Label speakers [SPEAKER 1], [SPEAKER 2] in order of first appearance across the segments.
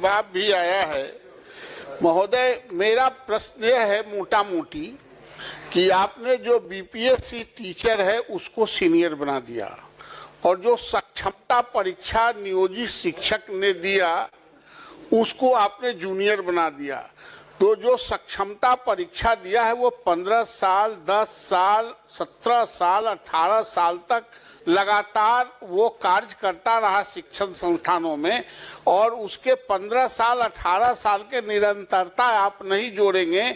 [SPEAKER 1] जवाब भी आया है। महोदय, मेरा प्रश्न यह है मोटा मोटी कि आपने जो बीपीएससी टीचर है उसको सीनियर बना दिया और जो सक्षमता परीक्षा नियोजित शिक्षक ने दिया उसको आपने जूनियर बना दिया। तो जो सक्षमता परीक्षा दिया है वो 15 साल, 10 साल, 17 साल, 18 साल तक लगातार वो कार्य करता रहा शिक्षण संस्थानों में, और उसके 15 साल 18 साल के निरंतरता आप नहीं जोड़ेंगे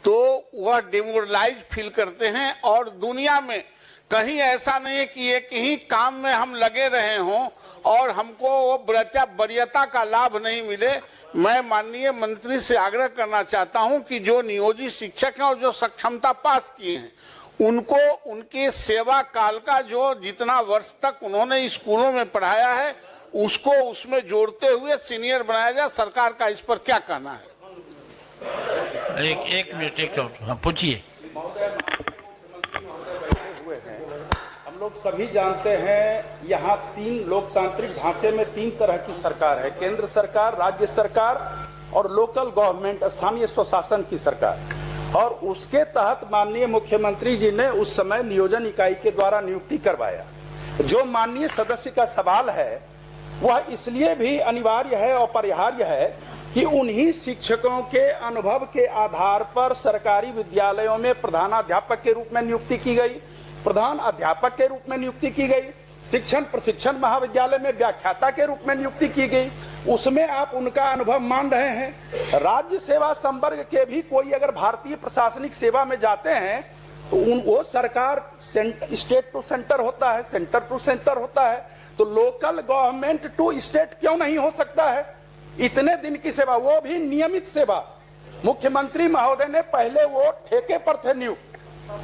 [SPEAKER 1] तो वह डिमोरलाइज फील करते हैं। और दुनिया में कहीं ऐसा नहीं है कि एक ही काम में हम लगे रहे हों और हमको वो वरीयता का लाभ नहीं मिले। मैं माननीय मंत्री से आग्रह करना चाहता हूं कि जो नियोजित शिक्षक हैं और जो सक्षमता पास किए हैं उनको उनके सेवा काल का जो जितना वर्ष तक उन्होंने स्कूलों में पढ़ाया है उसको उसमें जोड़ते हुए सीनियर बनाया जाए। सरकार का इस पर क्या कहना है?
[SPEAKER 2] एक मिनट पूछिए।
[SPEAKER 3] हम लोग सभी जानते हैं यहाँ 3 लोकतांत्रिक ढांचे में 3 तरह की सरकार है, केंद्र सरकार, राज्य सरकार और लोकल गवर्नमेंट, स्थानीय स्वशासन की सरकार। और उसके तहत माननीय मुख्यमंत्री जी ने उस समय नियोजन इकाई के द्वारा नियुक्ति करवाया। जो माननीय सदस्य का सवाल है वह इसलिए भी अनिवार्य है और अपरिहार्य है कि उन्हीं शिक्षकों के अनुभव के आधार पर सरकारी विद्यालयों में प्रधानाध्यापक के रूप में नियुक्ति की गई, प्रधान अध्यापक के रूप में नियुक्ति की गई, शिक्षण प्रशिक्षण महाविद्यालय में व्याख्याता के रूप में नियुक्ति की गई। उसमें आप उनका अनुभव मान रहे हैं। राज्य सेवा संवर्ग के भी कोई अगर भारतीय प्रशासनिक सेवा में जाते हैं तो वो सरकार स्टेट टू सेंटर होता है, सेंटर टू सेंटर होता है, तो लोकल गवर्नमेंट टू स्टेट क्यों नहीं हो सकता है? इतने दिन की सेवा, वो भी नियमित सेवा। मुख्यमंत्री महोदय ने पहले वो ठेके पर थे नियुक्त,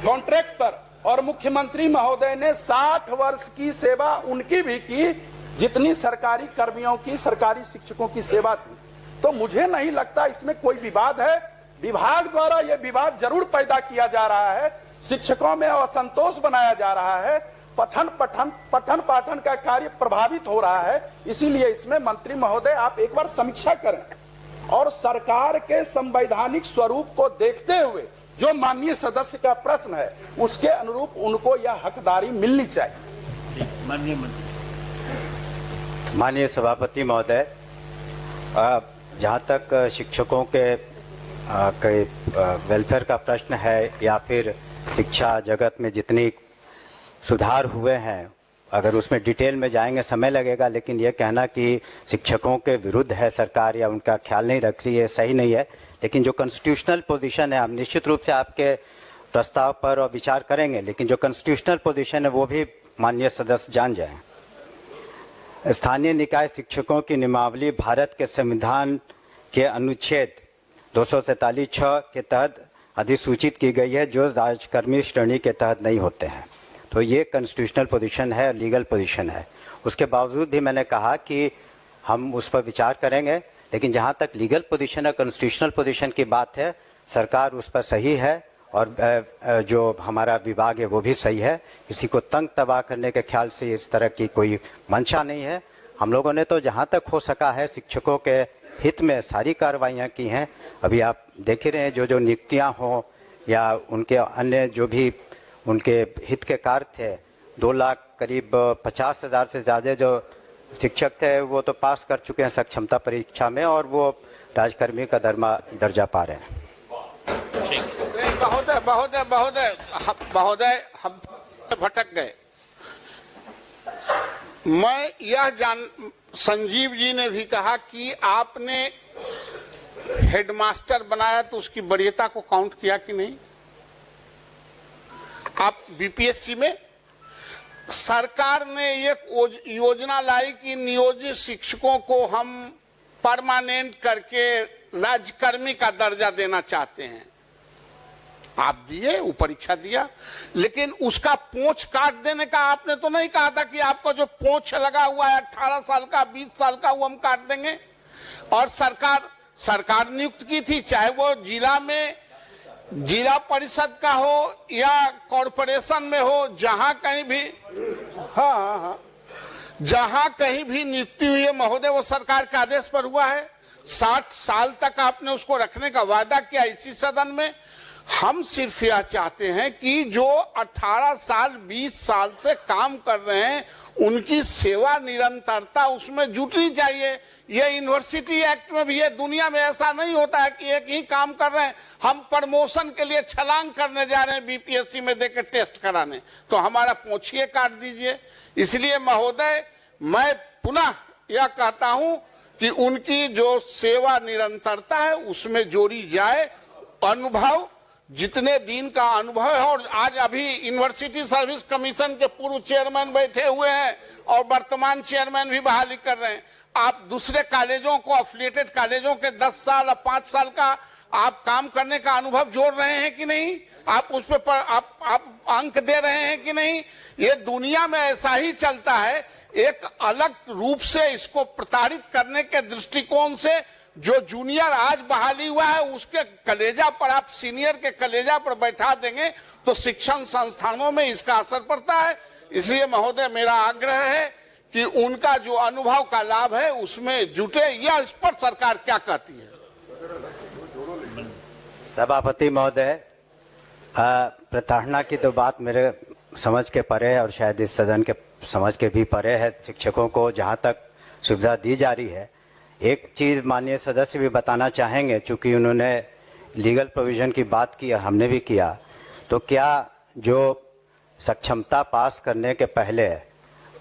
[SPEAKER 3] कॉन्ट्रैक्ट पर, और मुख्यमंत्री महोदय ने 60 वर्ष की सेवा उनकी भी की जितनी सरकारी कर्मियों की, सरकारी शिक्षकों की सेवा थी। तो मुझे नहीं लगता इसमें कोई विवाद है। विभाग द्वारा यह विवाद जरूर पैदा किया जा रहा है, शिक्षकों में असंतोष बनाया जा रहा है, पठन पाठन का कार्य प्रभावित हो रहा है। इसीलिए इसमें मंत्री महोदय आप एक बार समीक्षा करें और सरकार के संवैधानिक स्वरूप को देखते हुए जो माननीय सदस्य का प्रश्न है उसके अनुरूप उनको यह हकदारी मिलनी चाहिए।
[SPEAKER 2] माननीय मंत्री।
[SPEAKER 4] माननीय सभापति महोदय, जहाँ तक शिक्षकों के वेलफेयर का प्रश्न है या फिर शिक्षा जगत में जितनी सुधार हुए हैं, अगर उसमें डिटेल में जाएंगे समय लगेगा, लेकिन ये कहना कि शिक्षकों के विरुद्ध है सरकार या उनका ख्याल नहीं रख रही है, सही नहीं है। लेकिन जो कॉन्स्टिट्यूशनल पोजीशन है, हम निश्चित रूप से आपके प्रस्ताव पर विचार करेंगे, लेकिन जो कॉन्स्टिट्यूशनल पोजीशन है वो भी माननीय सदस्य जान जाएं। स्थानीय निकाय शिक्षकों की नियमावली भारत के संविधान के अनुच्छेद 243(6) के तहत अधिसूचित की गई है, जो राजकर्मी श्रेणी के तहत नहीं होते हैं। तो ये कॉन्स्टिट्यूशनल पोजीशन है, लीगल पोजीशन है। उसके बावजूद भी मैंने कहा कि हम उस पर विचार करेंगे, लेकिन जहाँ तक लीगल पोजीशन और कॉन्स्टिट्यूशनल पोजीशन की बात है, सरकार उस पर सही है और जो हमारा विभाग है वो भी सही है। किसी को तंग तबाह करने के ख्याल से इस तरह की कोई मंशा नहीं है। हम लोगों ने तो जहाँ तक हो सका है शिक्षकों के हित में सारी कार्रवाइयाँ की हैं। अभी आप देख ही रहे हैं, जो नियुक्तियाँ हों या उनके अन्य जो भी उनके हित के कार्य थे, 2 लाख करीब 50,000 से ज़्यादा जो शिक्षक थे वो तो पास कर चुके हैं सक्षमता परीक्षा में और वो राजकर्मी का दर्जा पा रहे हैं।
[SPEAKER 1] महोदय हम भटक गए। मैं यह संजीव जी ने भी कहा कि आपने हेडमास्टर बनाया तो उसकी वरीयता को काउंट किया कि नहीं? आप बीपीएससी में सरकार ने एक योजना लाई कि नियोजित शिक्षकों को हम परमानेंट करके राज्यकर्मी का दर्जा देना चाहते हैं। आप दिए, वो परीक्षा दिया, लेकिन उसका पोंछ काट देने का आपने तो नहीं कहा था कि आपका जो पोंछ लगा हुआ है 18 साल का, 20 साल का, वो हम काट देंगे। और सरकार नियुक्त की थी, चाहे वो जिला में जिला परिषद का हो या कॉरपोरेशन में हो, जहां कहीं भी जहां कहीं भी नियुक्ति हुई है महोदय, वो सरकार के आदेश पर हुआ है। 60 साल तक आपने उसको रखने का वादा किया इसी सदन में। हम सिर्फ यह चाहते हैं कि जो 18 साल 20 साल से काम कर रहे हैं उनकी सेवा निरंतरता उसमें जुटनी चाहिए। ये यूनिवर्सिटी एक्ट में भी है, दुनिया में ऐसा नहीं होता है कि एक ही काम कर रहे हैं। हम प्रमोशन के लिए छलांग करने जा रहे हैं बीपीएससी में देकर टेस्ट कराने, तो हमारा पोंछिए काट दीजिए। इसलिए महोदय मैं पुनः यह कहता हूं कि उनकी जो सेवा निरंतरता है उसमें जोड़ी जाए। अनुभव जितने दिन का अनुभव है, और आज अभी यूनिवर्सिटी सर्विस कमीशन के पूर्व चेयरमैन बैठे हुए हैं और वर्तमान चेयरमैन भी बहाली कर रहे हैं। आप दूसरे कॉलेजों को, अफिलिएटेड कॉलेजों के 10 साल और 5 साल का आप काम करने का अनुभव जोड़ रहे हैं कि नहीं? आप उस पर आप अंक दे रहे हैं कि नहीं? ये दुनिया में ऐसा ही चलता है। एक अलग रूप से इसको प्रताड़ित करने के दृष्टिकोण से जो जूनियर आज बहाली हुआ है उसके कलेजा पर आप सीनियर के कलेजा पर बैठा देंगे तो शिक्षण संस्थानों में इसका असर पड़ता है। इसलिए महोदय मेरा आग्रह है कि उनका जो अनुभव का लाभ है उसमें जुटे। यह इस पर सरकार क्या कहती है?
[SPEAKER 4] सभापति महोदय, प्रताड़ना की तो बात मेरे समझ के परे है और शायद इस सदन के समझ के भी परे है। शिक्षकों को जहां तक सुविधा दी जा रही है, एक चीज माननीय सदस्य भी बताना चाहेंगे, चूंकि उन्होंने लीगल प्रोविजन की बात की और हमने भी किया, तो क्या जो सक्षमता पास करने के पहले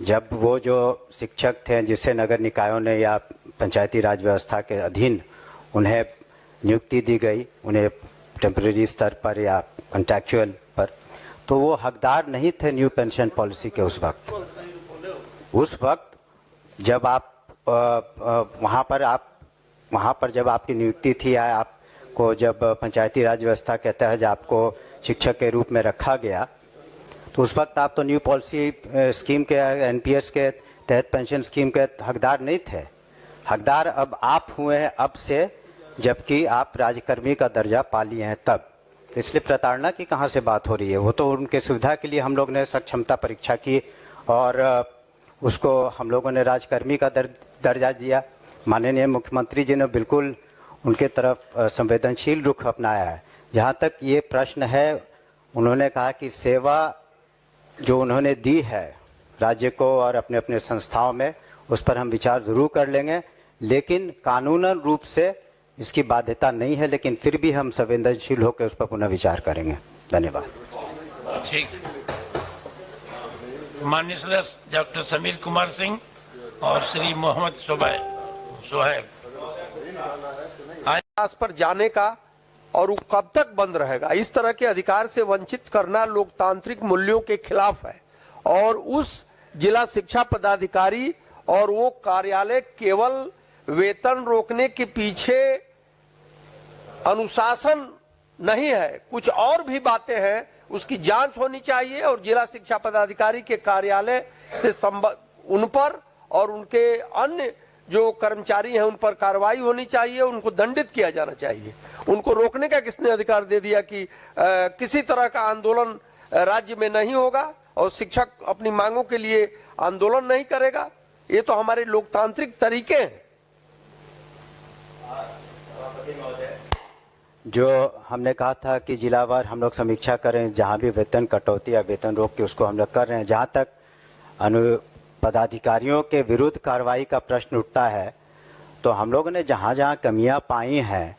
[SPEAKER 4] जब वो जो शिक्षक थे जिसे नगर निकायों ने या पंचायती राज व्यवस्था के अधीन उन्हें नियुक्ति दी गई, उन्हें टेम्परेरी स्तर पर या कॉन्ट्रैक्चुअल पर, तो वो हकदार नहीं थे न्यू पेंशन पॉलिसी के उस वक्त जब आप वहाँ पर जब आपकी नियुक्ति थी या आपको जब पंचायती राज व्यवस्था के तहत आपको शिक्षक के रूप में रखा गया, तो उस वक्त आप तो न्यू पॉलिसी स्कीम के एनपीएस के तहत पेंशन स्कीम के हकदार नहीं थे। हकदार अब आप हुए हैं अब से, जबकि आप राज्यकर्मी का दर्जा पा लिए हैं तब। तो इसलिए प्रताड़ना की कहाँ से बात हो रही है? वो तो उनके सुविधा के लिए हम लोग ने सक्षमता परीक्षा की और उसको हम लोगों ने राजकर्मी का दर्जा दिया। माननीय मुख्यमंत्री जी ने बिल्कुल उनके तरफ संवेदनशील रुख अपनाया है। जहाँ तक ये प्रश्न है, उन्होंने कहा कि सेवा जो उन्होंने दी है राज्य को और अपने अपने संस्थाओं में, उस पर हम विचार जरूर कर लेंगे, लेकिन कानूनन रूप से इसकी बाध्यता नहीं है, लेकिन फिर भी हम संवेदनशील होकर उस पर पुनः विचार करेंगे। धन्यवाद।
[SPEAKER 2] ठीक। माननीय सदस्य डॉक्टर समीर कुमार सिंह और श्री मोहम्मद सोहेब
[SPEAKER 5] आज पर जाने का और वो कब तक बंद रहेगा, इस तरह के अधिकार से वंचित करना लोकतांत्रिक मूल्यों के खिलाफ है। और उस जिला शिक्षा पदाधिकारी और वो कार्यालय केवल वेतन रोकने के पीछे अनुशासन नहीं है, कुछ और भी बातें हैं, उसकी जांच होनी चाहिए और जिला शिक्षा पदाधिकारी के कार्यालय से उन पर और उनके अन्य जो कर्मचारी हैं उन पर कार्रवाई होनी चाहिए, उनको दंडित किया जाना चाहिए। उनको रोकने का किसने अधिकार दे दिया कि किसी तरह का आंदोलन राज्य में नहीं होगा और शिक्षक अपनी मांगों के लिए आंदोलन नहीं करेगा? ये तो हमारे लोकतांत्रिक तरीके हैं।
[SPEAKER 4] जो हमने कहा था कि जिलावार हम लोग समीक्षा करें, जहां भी वेतन कटौती या वेतन रोक के उसको हम लोग कर रहे हैं। जहां तक पदाधिकारियों के विरुद्ध कार्रवाई का प्रश्न उठता है, तो हम लोगों ने जहां जहां कमियां पाई हैं,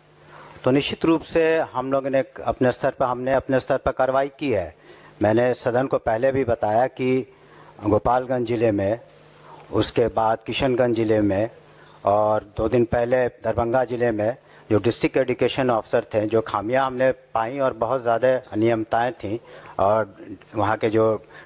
[SPEAKER 4] तो निश्चित रूप से हम लोगों ने अपने स्तर पर कार्रवाई की है। मैंने सदन को पहले भी बताया कि गोपालगंज जिले में, उसके बाद किशनगंज जिले में और 2 दिन पहले दरभंगा जिले में जो डिस्ट्रिक्ट एजुकेशन ऑफिसर थे, जो खामियां हमने पाई और बहुत ज़्यादा अनियमितताएं थी और वहाँ के जो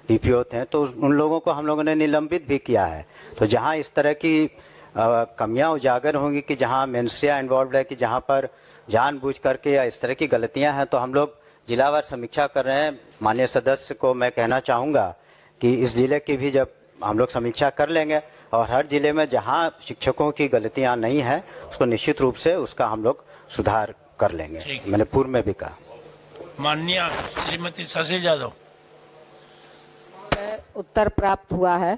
[SPEAKER 4] डीपीओ थे, तो उन लोगों को हम लोगों ने निलंबित भी किया है। तो जहाँ इस तरह की कमियां उजागर होंगी कि जहाँ मेंस्ट्रिया इन्वॉल्व है, कि जहाँ पर जानबूझ करके या इस तरह की गलतियां हैं, तो हम लोग जिलावार समीक्षा कर रहे हैं। माननीय सदस्य को मैं कहना चाहूँगा कि इस जिले की भी जब हम लोग समीक्षा कर लेंगे और हर जिले में जहां शिक्षकों की गलतियां नहीं है उसको निश्चित रूप से उसका हम लोग सुधार कर लेंगे। मैंने पूर्व में भी कहा।
[SPEAKER 2] माननीय श्रीमती शशि यादव।
[SPEAKER 6] उत्तर प्राप्त हुआ है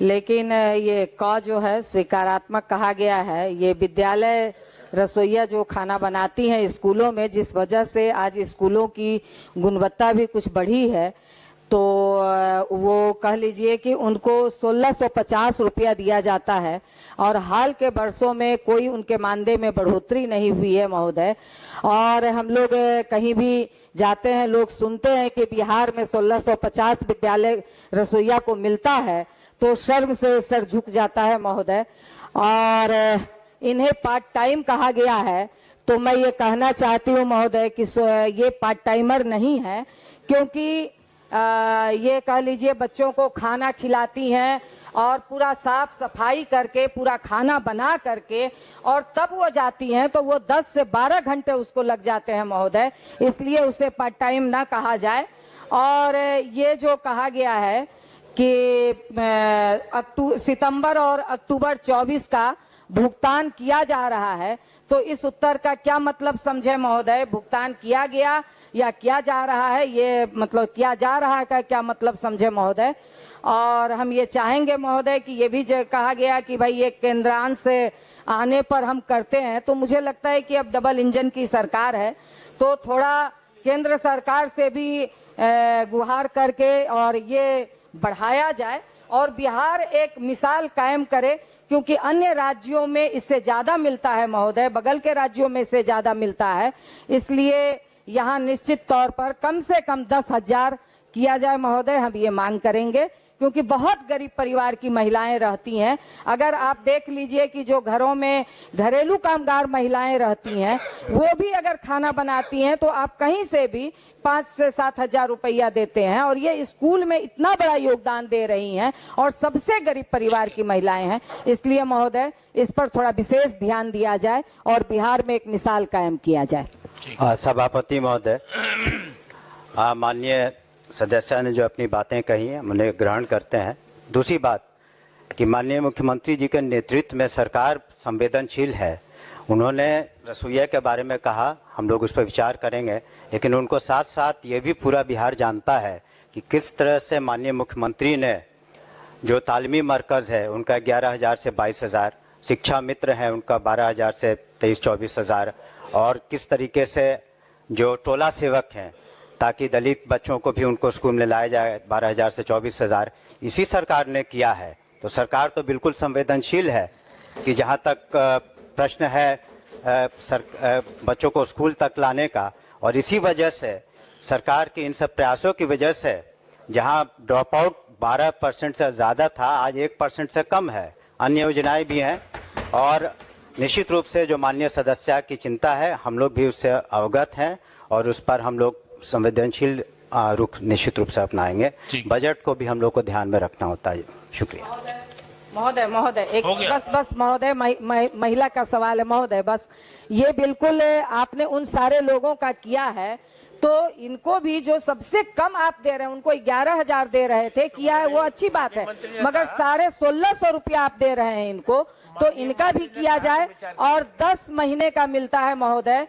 [SPEAKER 6] लेकिन ये क जो है स्वीकारात्मक कहा गया है। ये विद्यालय रसोइया जो खाना बनाती हैं स्कूलों में, जिस वजह से आज स्कूलों की गुणवत्ता भी कुछ बढ़ी है, तो वो कह लीजिए कि उनको 1650 रुपया दिया जाता है और हाल के वर्षों में कोई उनके मानदेय में बढ़ोतरी नहीं हुई है महोदय। और हम लोग कहीं भी जाते हैं, लोग सुनते हैं कि बिहार में 1650 विद्यालय रसोइया को मिलता है, तो शर्म से सर झुक जाता है महोदय। और इन्हें पार्ट टाइम कहा गया है, तो मैं ये कहना चाहती हूँ महोदय कि ये पार्ट टाइमर नहीं है, क्योंकि ये कह लीजिए बच्चों को खाना खिलाती हैं और पूरा साफ सफाई करके पूरा खाना बना करके और तब वो जाती हैं, तो वो 10 से 12 घंटे उसको लग जाते हैं महोदय, इसलिए उसे पार्ट टाइम ना कहा जाए। और ये जो कहा गया है कि सितंबर और अक्टूबर 24 का भुगतान किया जा रहा है, तो इस उत्तर का क्या मतलब समझे महोदय? भुगतान किया गया या किया जा रहा है, ये मतलब किया जा रहा है का क्या मतलब समझे महोदय? और हम ये चाहेंगे महोदय कि ये भी कहा गया कि भाई ये केंद्रांश से आने पर हम करते हैं, तो मुझे लगता है कि अब डबल इंजन की सरकार है, तो थोड़ा केंद्र सरकार से भी गुहार करके और ये बढ़ाया जाए और बिहार एक मिसाल कायम करे, क्योंकि अन्य राज्यों में इससे ज्यादा मिलता है महोदय, बगल के राज्यों में इससे ज्यादा मिलता है, इसलिए यहाँ निश्चित तौर पर कम से कम 10,000 किया जाए महोदय। हम ये मांग करेंगे, क्योंकि बहुत गरीब परिवार की महिलाएं रहती हैं। अगर आप देख लीजिए कि जो घरों में घरेलू कामगार महिलाएं रहती हैं, वो भी अगर खाना बनाती हैं, तो आप कहीं से भी 5 से 7 हजार रुपया देते हैं, और ये स्कूल में इतना बड़ा योगदान दे रही हैं और सबसे गरीब परिवार की महिलाएं हैं। इसलिए महोदय इस पर थोड़ा विशेष ध्यान दिया जाए और बिहार में एक मिसाल कायम किया जाए।
[SPEAKER 4] सभापति महोदय, माननीय सदस्य ने जो अपनी बातें कही हैं उन्हें ग्रहण करते हैं। दूसरी बात कि माननीय मुख्यमंत्री जी के नेतृत्व में सरकार संवेदनशील है। उन्होंने रसोइया के बारे में कहा, हम लोग उस पर विचार करेंगे, लेकिन उनको साथ साथ ये भी पूरा बिहार जानता है कि किस तरह से माननीय मुख्यमंत्री ने जो तालीमी मरकज़ है उनका 11,000 से 22,000, शिक्षा मित्र है उनका 12,000 से 23-24,000, और किस तरीके से जो टोला सेवक हैं ताकि दलित बच्चों को भी उनको स्कूल में लाया जाए 12,000 से 24,000, इसी सरकार ने किया है। तो सरकार तो बिल्कुल संवेदनशील है कि जहाँ तक प्रश्न है बच्चों को स्कूल तक लाने का, और इसी वजह से सरकार के इन सब प्रयासों की वजह से जहाँ ड्रॉप आउट 12% से ज़्यादा था, आज 1% से कम है। अन्य योजनाएं भी हैं और निश्चित रूप से जो माननीय सदस्य की चिंता है हम लोग भी उससे अवगत हैं और उस पर हम लोग संवेदनशील रुख निश्चित रूप से अपनाएंगे। बजट को भी हम लोग को ध्यान में रखना होता है। शुक्रिया
[SPEAKER 6] महोदय एक बस महोदय महिला का सवाल है महोदय, बस ये बिल्कुल आपने उन सारे लोगों का किया है, तो इनको भी जो सबसे कम आप दे रहे हैं, उनको 11,000 दे रहे थे, किया है वो अच्छी बात है, मगर 1650 रुपया आप दे रहे हैं इनको, तो इनका भी किया जाए। और 10 महीने का मिलता है महोदय,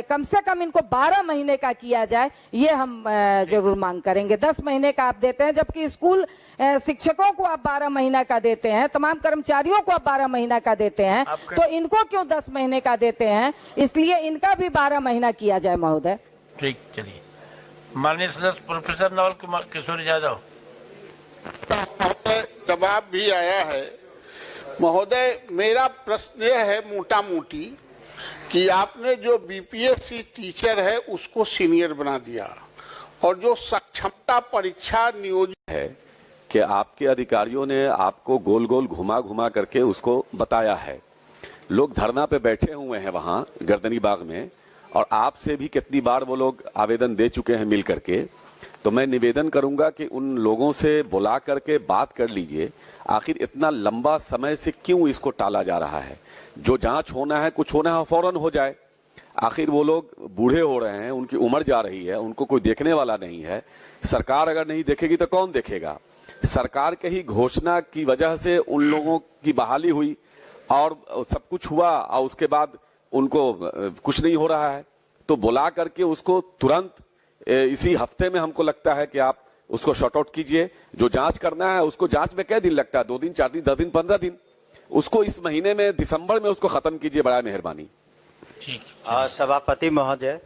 [SPEAKER 6] कम से कम इनको 12 महीने का किया जाए, ये हम जरूर मांग करेंगे। 10 महीने का आप देते हैं, जबकि स्कूल शिक्षकों को आप 12 महीना का देते हैं, तमाम कर्मचारियों को आप 12 महीना का देते हैं, तो इनको क्यों 10 महीने का देते हैं? इसलिए इनका भी 12 महीना किया जाए महोदय।
[SPEAKER 2] ठीक, चलिए माननीय सदस्य प्रोफेसर नवल कुमार किशोर यादव।
[SPEAKER 1] जवाब भी आया है महोदय। मेरा प्रश्न यह है मोटा मोटी कि आपने जो बीपीएससी टीचर है उसको सीनियर बना दिया और जो सक्षमता परीक्षा नियोजित
[SPEAKER 7] है कि आपके अधिकारियों ने आपको गोल गोल घुमा घुमा करके उसको बताया है। लोग धरना पे बैठे हुए हैं वहां गर्दनी बाग में, और आपसे भी कितनी बार वो लोग आवेदन दे चुके हैं मिल करके। तो मैं निवेदन करूंगा कि उन लोगों से बुला करके बात कर लीजिए, आखिर इतना लंबा समय से क्यों इसको टाला जा रहा है। जो जांच होना है, कुछ होना है, फौरन हो जाए। आखिर वो लोग बूढ़े हो रहे हैं, उनकी उम्र जा रही है, उनको कोई देखने वाला नहीं है। सरकार अगर नहीं देखेगी तो कौन देखेगा? सरकार के ही घोषणा की वजह से उन लोगों की बहाली हुई और सब कुछ हुआ, और उसके बाद उनको कुछ नहीं हो रहा है। तो बुला करके उसको तुरंत इसी हफ्ते में हमको लगता है कि आप उसको शॉर्ट आउट कीजिए। जो जांच करना है उसको जांच में क्या दिन लगता है, 2 दिन 4 दिन 10 दिन 15 दिन, उसको इस महीने में दिसंबर में उसको खत्म कीजिए, बड़ा मेहरबानी।
[SPEAKER 2] ठीक।
[SPEAKER 4] सभापति महोदय,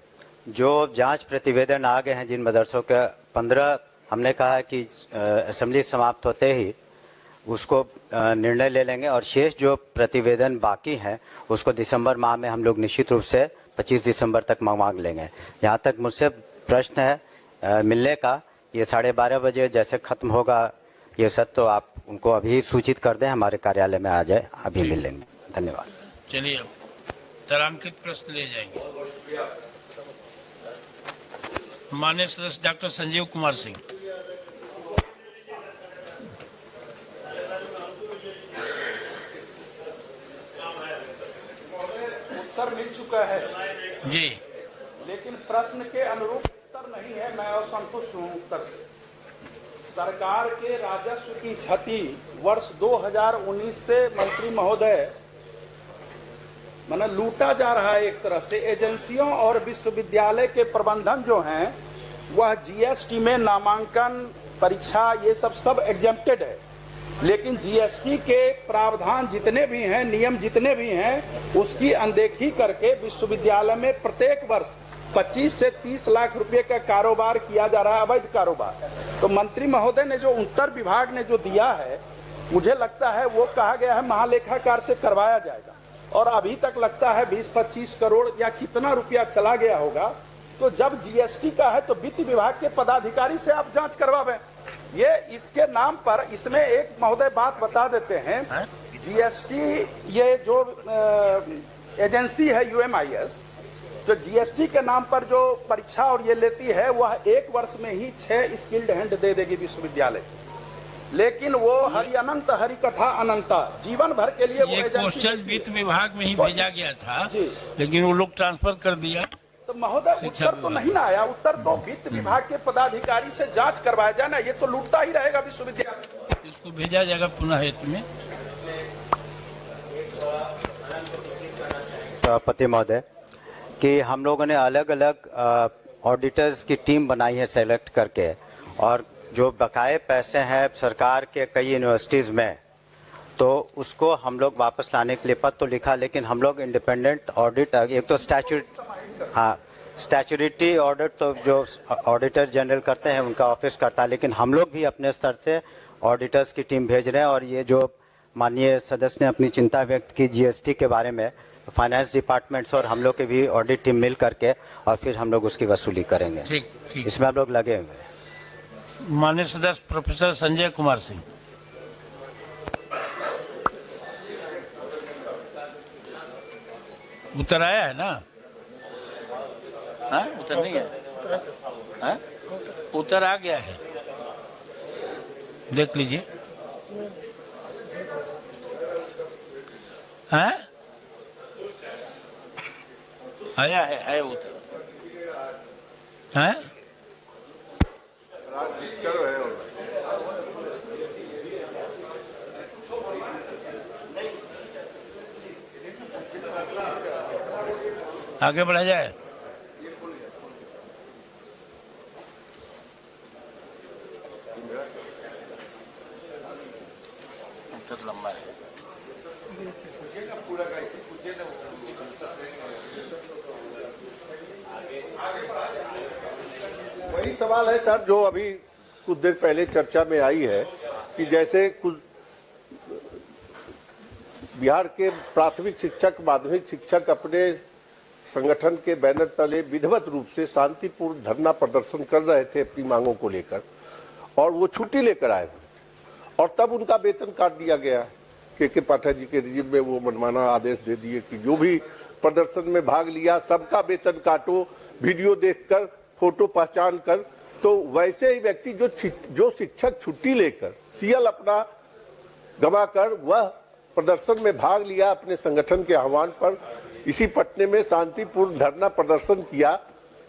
[SPEAKER 4] जो जांच प्रतिवेदन आ गए हैं जिन मदरसों के 15, हमने कहा है कि असेंबली समाप्त होते ही उसको निर्णय ले लेंगे और शेष जो प्रतिवेदन बाकी हैं उसको दिसंबर माह में हम लोग निश्चित रूप से 25 दिसंबर तक मांग लेंगे। यहाँ तक मुझसे प्रश्न है मिलने का, ये 12:30 बजे जैसे खत्म होगा ये सब, तो आप उनको अभी सूचित कर दें, हमारे कार्यालय में आ जाए, अभी मिल लेंगे। धन्यवाद।
[SPEAKER 2] चलिए अब तारांकित प्रश्न ले जाएंगे। माननीय सदस्य डॉक्टर संजीव कुमार सिंह।
[SPEAKER 3] उत्तर मिल चुका है
[SPEAKER 2] जी,
[SPEAKER 3] लेकिन प्रश्न के अनुरूप उत्तर नहीं है। मैं असंतुष्ट हूं उत्तर से। सरकार के राजस्व की क्षति वर्ष 2019 से मंत्री महोदय माने लूटा जा रहा है एक तरह से। एजेंसियों और विश्वविद्यालय के प्रबंधन जो हैं वह जीएसटी में नामांकन, परीक्षा, ये सब एग्जेम्प्टेड है, लेकिन जीएसटी के प्रावधान जितने भी हैं, नियम जितने भी हैं, उसकी अनदेखी करके विश्वविद्यालय में प्रत्येक वर्ष 25 से 30 लाख रुपए का कारोबार किया जा रहा है, अवैध कारोबार। तो मंत्री महोदय ने जो उत्तर विभाग ने जो दिया है, मुझे लगता है वो कहा गया है महालेखाकार से करवाया जाएगा, और अभी तक लगता है 20-25 करोड़ या कितना रुपया चला गया होगा। तो जब जीएसटी का है तो वित्त विभाग के पदाधिकारी से आप जांच करवावें। ये इसके नाम पर, इसमें एक महोदय बात बता देते हैं, जीएसटी ये जो एजेंसी है यूएमआईएस, जो जीएसटी के नाम पर जो परीक्षा और ये लेती है, वह 1 वर्ष में ही 6 स्किल्ड हैंड दे देगी विश्वविद्यालय, लेकिन वो हरि अनंत हरि कथा अनंता जीवन भर के लिए
[SPEAKER 2] ये क्वेश्चन वित्त विभाग में ही भेजा गया था, लेकिन वो लोग ट्रांसफर कर दिया।
[SPEAKER 3] तो महोदय उत्तर तो नहीं ना आया। उत्तर तो वित्त विभाग के पदाधिकारी से जांच करवाया जाए ना, ये तो लूटता ही रहेगा विश्वविद्यालय।
[SPEAKER 2] इसको भेजा जाएगा पुनः हित में।
[SPEAKER 4] सभापति महोदय, कि हम लोगों ने अलग अलग ऑडिटर्स की टीम बनाई है सेलेक्ट करके, और जो बकाये पैसे हैं सरकार के कई यूनिवर्सिटीज़ में, तो उसको हम लोग वापस लाने के लिए पत्र तो लिखा, लेकिन हम लोग इंडिपेंडेंट ऑडिट, एक तो स्टैच्यूटरी ऑडिट तो जो ऑडिटर जनरल करते हैं उनका ऑफिस करता है, लेकिन हम लोग भी अपने स्तर से ऑडिटर्स की टीम भेज रहे हैं। और ये जो माननीय सदस्य ने अपनी चिंता व्यक्त की जीएसटी के बारे में, फाइनेंस डिपार्टमेंट्स और हम लोग के भी ऑडिट टीम मिल करके और फिर हम लोग उसकी वसूली करेंगे।
[SPEAKER 2] ठीक।
[SPEAKER 4] इसमें हम लोग लगे हुए हैं।
[SPEAKER 2] माननीय सदस्य प्रोफेसर संजय कुमार सिंह। उत्तर आया है ना? हाँ, उत्तर नहीं है? हाँ? उत्तर आ गया है, देख लीजिए। हाँ? आया है उत्तर। हाँ? आगे बढ़ा जाए। लंबा है।
[SPEAKER 8] वही सवाल है सर जो अभी कुछ देर पहले चर्चा में आई है कि जैसे कुछ बिहार के प्राथमिक शिक्षक, माध्यमिक शिक्षक अपने संगठन के बैनर तले विधिवत रूप से शांतिपूर्ण धरना प्रदर्शन कर रहे थे अपनी मांगों को लेकर, और वो छुट्टी लेकर आए और तब उनका वेतन काट दिया गया। के पाठक जी के रिजिम में वो मनमाना आदेश दे दिए कि जो भी प्रदर्शन में भाग लिया सबका वेतन काटो, वीडियो देखकर, फोटो पहचान कर। तो वैसे ही व्यक्ति जो शिक्षक छुट्टी लेकर सीएल अपना गंवाकर वह प्रदर्शन में भाग लिया अपने संगठन के आह्वान पर, इसी पटने में शांतिपूर्ण धरना प्रदर्शन किया।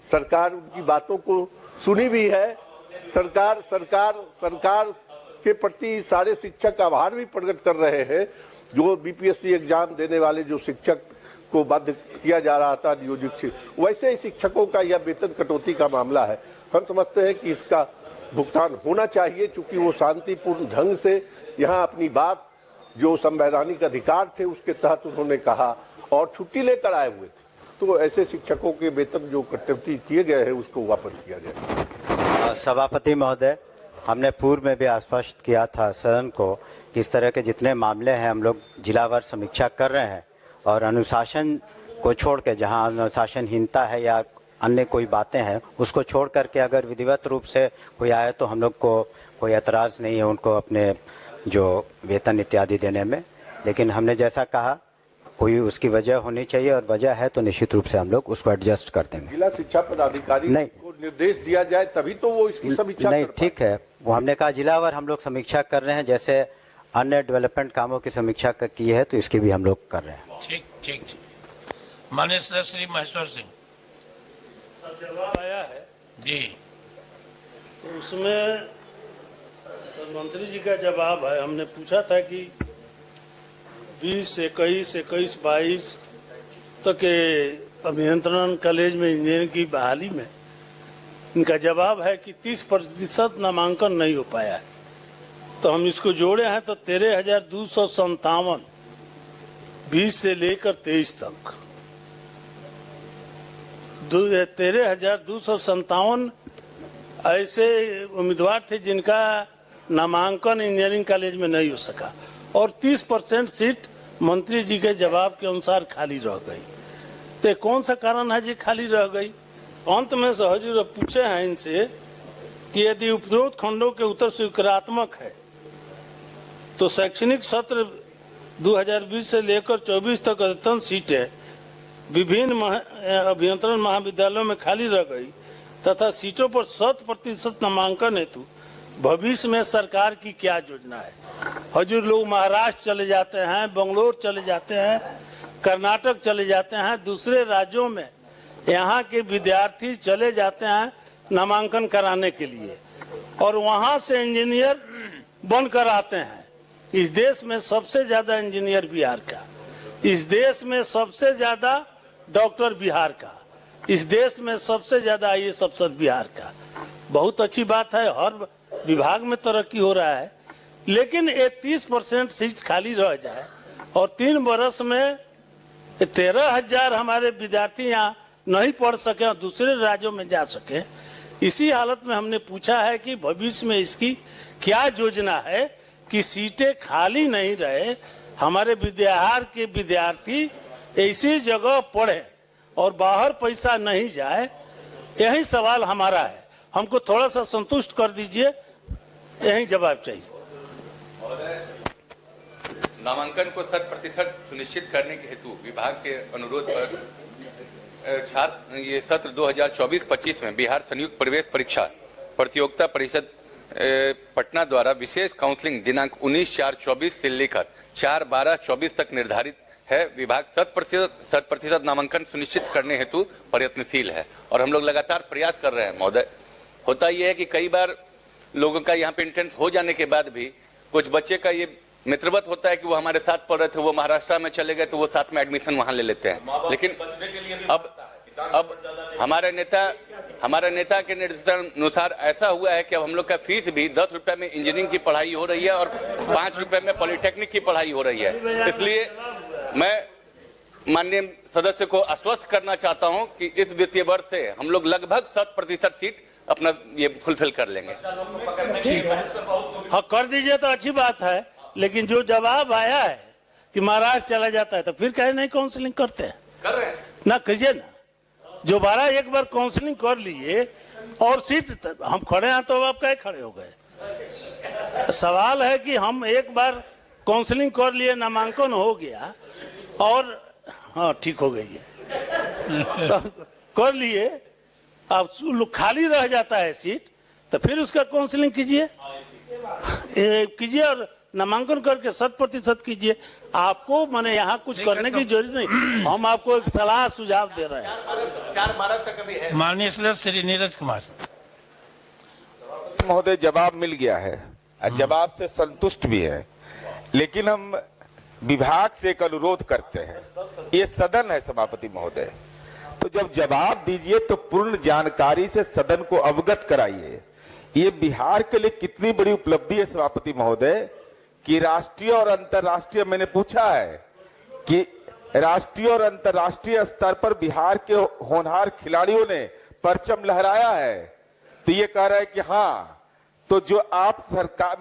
[SPEAKER 8] सरकार उनकी बातों को सुनी भी है। सरकार के प्रति सारे शिक्षक आभार भी प्रकट कर रहे हैं। जो बीपीएससी एग्जाम देने वाले जो शिक्षक को बाध्य किया जा रहा था नियोजित, वैसे ही शिक्षकों का यह वेतन कटौती का मामला है। हम समझते हैं कि इसका भुगतान होना चाहिए, चूंकि वो शांतिपूर्ण ढंग से यहाँ अपनी बात जो संवैधानिक अधिकार थे उसके तहत उन्होंने कहा और छुट्टी लेकर आए हुए थे। तो ऐसे शिक्षकों के वेतन जो कटौती किए गए हैं उसको वापस किया जाए।
[SPEAKER 4] सभापति महोदय, हमने पूर्व में भी आश्वस्त किया था सदन को कि इस तरह के जितने मामले हैं हम लोग जिलावार समीक्षा कर रहे हैं और अनुशासन को छोड़ के, जहाँ अनुशासनहीनता है या अन्य कोई बातें हैं उसको छोड़ करके अगर विधिवत रूप से कोई आए तो हम लोग को कोई एतराज़ नहीं है उनको अपने जो वेतन इत्यादि देने में। लेकिन हमने जैसा कहा कोई उसकी वजह होनी चाहिए और वजह है तो निश्चित रूप से हम लोग उसको एडजस्ट कर देंगे।
[SPEAKER 8] जिला शिक्षा पदाधिकारी को निर्देश दिया जाए तभी तो वो इसकी समीक्षा
[SPEAKER 4] नहीं, ठीक है, वो हमने कहा जिलावार हम लोग समीक्षा कर रहे हैं, जैसे अन्य डेवलपमेंट कामों की समीक्षा की है तो इसकी भी हम लोग कर रहे हैं।
[SPEAKER 2] ठीक ठीक माननीय सदस्य श्री महेश्वर सिंह
[SPEAKER 9] जवाब आया है
[SPEAKER 2] जी,
[SPEAKER 9] तो उसमें मंत्री जी का जवाब है। हमने पूछा था कि 20, 21, 22 तक के अभियंत्रण कॉलेज में इंजीनियरिंग की बहाली में इनका जवाब है कि 30% नामांकन नहीं हो पाया है। तो हम इसको जोड़े हैं तो 13,257 20 से लेकर 23 तक 13,257 ऐसे उम्मीदवार थे जिनका नामांकन इंजीनियरिंग कॉलेज में नहीं हो सका और 30% सीट मंत्री जी के जवाब के अनुसार खाली रह गई। तो कौन सा कारण है जी खाली रह गई? अंत में सहजूर पूछे हैं इनसे कि यदि उपरोक्त खंडों के उत्तर स्वीकारात्मक है तो शैक्षणिक सत्र 2020 से लेकर 24 तक अधिकतम सीटें विभिन्न अभियंत्रण महाविद्यालयों में खाली रह गई तथा सीटों पर 100% नामांकन हेतु भविष्य में सरकार की क्या योजना है? हजूर लोग महाराष्ट्र चले जाते हैं, बंगलोर चले जाते हैं, कर्नाटक चले जाते हैं, दूसरे राज्यों में यहाँ के विद्यार्थी चले जाते हैं नामांकन कराने के लिए और वहाँ से इंजीनियर बनकर आते हैं। इस देश में सबसे ज्यादा इंजीनियर बिहार का, इस देश में सबसे ज्यादा डॉक्टर बिहार का, इस देश में सबसे ज्यादा IAS अफसर बिहार का। बहुत अच्छी बात है, हर विभाग में तरक्की हो रहा है, लेकिन ये 30% सीट खाली रह जाए और 3 वर्ष में 13,000 हमारे विद्यार्थी यहाँ नहीं पढ़ सके और दूसरे राज्यों में जा सके। इसी हालत में हमने पूछा है कि भविष्य में इसकी क्या योजना है कि सीटें खाली नहीं रहे, हमारे बिहार के विद्यार्थी ऐसी जगह पढ़े और बाहर पैसा नहीं जाए। यही सवाल हमारा है, हमको थोड़ा सा संतुष्ट कर दीजिए, यही जवाब चाहिए।
[SPEAKER 10] नामांकन को 100% सुनिश्चित करने के हेतु विभाग के अनुरोध पर छात्र ये सत्र 2024-25 में बिहार संयुक्त प्रवेश परीक्षा प्रतियोगिता परिषद पटना द्वारा विशेष काउंसलिंग दिनांक 19/4/24 से लेकर 4/12/24 तक निर्धारित है। विभाग 100% नामांकन सुनिश्चित करने हेतु प्रयत्नशील है और हम लोग लगातार प्रयास कर रहे हैं। महोदय, होता यह है कि कई बार लोगों का यहाँ पे एंट्रेंस हो जाने के बाद भी कुछ बच्चे का ये मित्रवत होता है कि वो हमारे साथ पढ़ रहे थे, वो महाराष्ट्र में चले गए तो वो साथ में एडमिशन वहां ले लेते हैं। लेकिन अब हमारे नेता के निर्देशानुसार ऐसा हुआ है कि अब हम लोग का फीस भी 10 रुपए में इंजीनियरिंग की पढ़ाई हो रही है और 5 रुपए में पॉलिटेक्निक की पढ़ाई हो रही है। इसलिए मैं माननीय सदस्य को आश्वस्त करना चाहता हूं कि इस वित्तीय वर्ष से हम लोग लगभग 100% सीट अपना ये फुलफिल कर लेंगे।
[SPEAKER 9] हाँ, कर दीजिए तो अच्छी बात है, लेकिन जो जवाब आया है कि महाराष्ट्र चला जाता है तो फिर कहे नहीं काउंसलिंग करते हैं।
[SPEAKER 10] कर रहे हैं
[SPEAKER 9] ना, कीजिए ना। जो 12 एक बार काउंसलिंग कर लिए और सीट हम खड़े हैं तो आप कहे खड़े हो गए। सवाल है कि हम एक बार काउंसलिंग कर लिए, नामांकन हो गया और हाँ ठीक हो गई है कर लिए, अब खाली रह जाता है सीट तो फिर उसका काउंसलिंग कीजिए और नामांकन करके 100% कीजिए। आपको मैंने यहाँ कुछ करने की जरूरत नहीं, हम आपको एक सलाह सुझाव दे रहे हैं।
[SPEAKER 10] 4 तक अभी है।
[SPEAKER 2] माननीय सदस्य श्री नीरज कुमार
[SPEAKER 11] महोदय, जवाब मिल गया है, जवाब से संतुष्ट भी है, लेकिन हम विभाग से एक अनुरोध करते हैं। ये सदन है सभापति महोदय, तो जब जवाब दीजिए तो पूर्ण जानकारी से सदन को अवगत कराइए। ये बिहार के लिए कितनी बड़ी उपलब्धि है सभापति महोदय कि राष्ट्रीय और अंतर्राष्ट्रीय, मैंने पूछा है कि राष्ट्रीय और अंतर्राष्ट्रीय स्तर पर बिहार के होनहार खिलाड़ियों ने परचम लहराया है, तो ये कह रहा है कि हाँ, तो जो आप सरकार